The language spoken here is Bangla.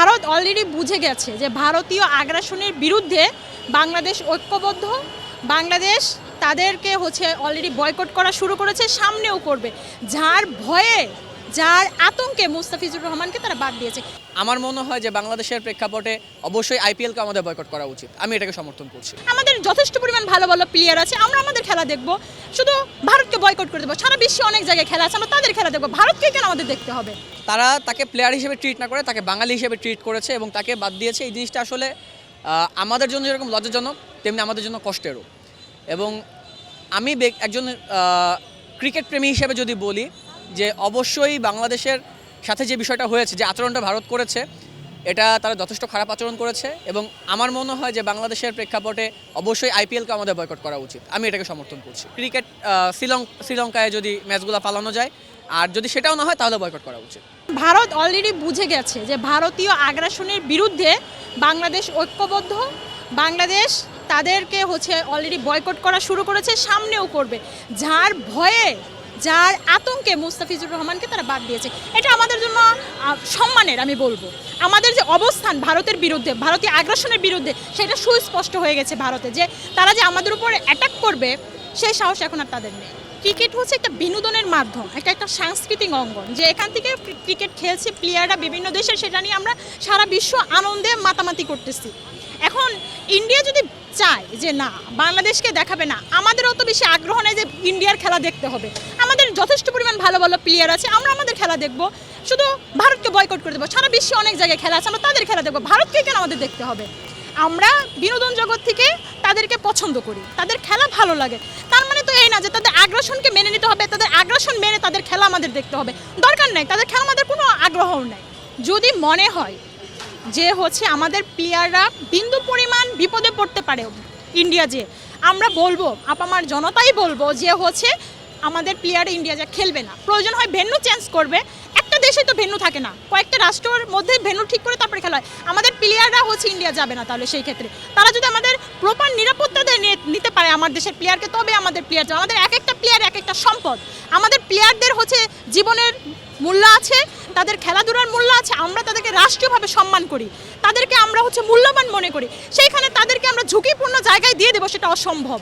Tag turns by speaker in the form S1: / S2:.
S1: ভারত অলরেডি বুঝে গেছে যে ভারতীয় আগ্রাসনের বিরুদ্ধে বাংলাদেশ ঐক্যবদ্ধ। বাংলাদেশ তাদেরকে অলরেডি বয়কট করা শুরু করেছে, সামনেও করবে। যার ভয়ে, যার আতঙ্কে মুস্তাফিজুর রহমানকে তারা বাদ দিয়েছে।
S2: আমার মনে হয় যে বাংলাদেশের প্রেক্ষাপটে অবশ্যই আইপিএলকে আমাদের বয়কট করা উচিত। আমি এটাকে সমর্থন করছি।
S1: আমাদের যথেষ্ট পরিমাণ ভালো ভালো প্লেয়ার আছে, আমরা আমাদের খেলা দেখব। শুধু ভারতকে বয়কট করে দেবো? সারা বিশ্বে অনেক জায়গায় খেলা আছে, আমরা তাদের খেলা দেখবো। ভারতকে কেন আমাদের দেখতে হবে?
S2: তারা তাকে প্লেয়ার হিসেবে ট্রিট না করে তাকে বাঙালি হিসেবে ট্রিট করেছে এবং তাকে বাদ দিয়েছে। এই জিনিসটা আসলে আমাদের জন্য যেরকম লজ্জাজনক, তেমনি আমাদের জন্য কষ্টেরও। এবং আমি একজন ক্রিকেট প্রেমী হিসেবে যদি বলি যে অবশ্যই বাংলাদেশের সাথে যে বিষয়টা হয়েছে, যে আচরণটা ভারত করেছে, এটা তারা যথেষ্ট খারাপ আচরণ করেছে। এবং আমার মনে হয় যে বাংলাদেশের প্রেক্ষাপটে অবশ্যই আইপিএলকে আমাদের বয়কট করা উচিত। আমি এটাকে সমর্থন করছি। ক্রিকেট শ্রীলঙ্কায় যদি ম্যাচগুলো পালানো যায়, আর যদি সেটাও না হয় তাহলে বয়কট করা উচিত।
S1: ভারত অলরেডি বুঝে গেছে যে ভারতীয় আগ্রাসনের বিরুদ্ধে বাংলাদেশ ঐক্যবদ্ধ। বাংলাদেশ তাদেরকে অলরেডি বয়কট করা শুরু করেছে, সামনেও করবে। যার ভয়ে, যার আতঙ্কে মুস্তাফিজুর রহমানকে তারা বাদ দিয়েছে। এটা আমাদের জন্য সম্মানের। আমি বলবো আমাদের যে অবস্থান ভারতের বিরুদ্ধে, ভারতীয় আগ্রাসনের বিরুদ্ধে, সেটা সুস্পষ্ট হয়ে গেছে ভারতে, যে তারা যে আমাদের উপরে অ্যাটাক করবে সেই সাহস এখন আর তাদের নেই। ক্রিকেট হচ্ছে একটা বিনোদনের মাধ্যম, একটা সাংস্কৃতিক অঙ্গন, যে এখান থেকে ক্রিকেট খেলছে প্লেয়াররা বিভিন্ন দেশে, সেটা নিয়ে আমরা সারা বিশ্ব আনন্দে মাতামাতি করতেছি। এখন ইন্ডিয়া যদি চায় যে না, বাংলাদেশকে দেখাবে না, আমাদের অত বেশি আগ্রহ নেই যে ইন্ডিয়ার খেলা দেখতে হবে। আমাদের যথেষ্ট পরিমাণ ভালো ভালো প্লেয়ার আছে, আমরা আমাদের খেলা দেখব। শুধু ভারতকে বয়কট করে দেবো? সারা বিশ্বে অনেক জায়গায় খেলা আছে, আমরা তাদের খেলা দেখবো। ভারতকে কেন আমাদের দেখতে হবে? আমরা বিনোদন জগৎ থেকে তাদেরকে পছন্দ করি, তাদের খেলা ভালো লাগে। তার মানে তো এই না যে তাদের আগ্রাসনকে মেনে নিতে হবে, তাদের আগ্রাসন মেনে তাদের খেলা আমাদের দেখতে হবে। দরকার নেই, তাদের খেলা আমাদের কোনো আগ্রহও নেই। যদি মনে হয় যে আমাদের প্লেয়াররা বিন্দু পরিমাণ বিপদে পড়তে পারে ইন্ডিয়া, যে আমরা বলবো, আপামার জনতাই বলবো যে আমাদের প্লেয়ার ইন্ডিয়া যা খেলবে না, প্রয়োজন হয় ভেন্যু চেঞ্জ করবে। একটা দেশে তো ভেন্যু থাকে না, কয়েকটা রাষ্ট্রের মধ্যে ভেন্যু ঠিক করে তারপরে খেলা হয়। আমাদের প্লেয়াররা ইন্ডিয়া যাবে না, তাহলে সেই ক্ষেত্রে তারা যদি আমাদের প্রপার নিরাপত্তা নিতে পারে আমার দেশের প্লেয়ারকে, তবে আমাদের প্লেয়ার যাবে। আমাদের এক একটা প্লেয়ার এক একটা সম্পদ। আমাদের প্লেয়ারদের জীবনের মূল্য আছে, তাদের খেলাধুলার মূল্য আছে। আমরা তাদেরকে রাষ্ট্রীয়ভাবে সম্মান করি, তাদেরকে আমরা মূল্যবান মনে করি। সেইখানে তাদেরকে আমরা ঝুঁকিপূর্ণ জায়গায় দিয়ে দেবো, সেটা অসম্ভব।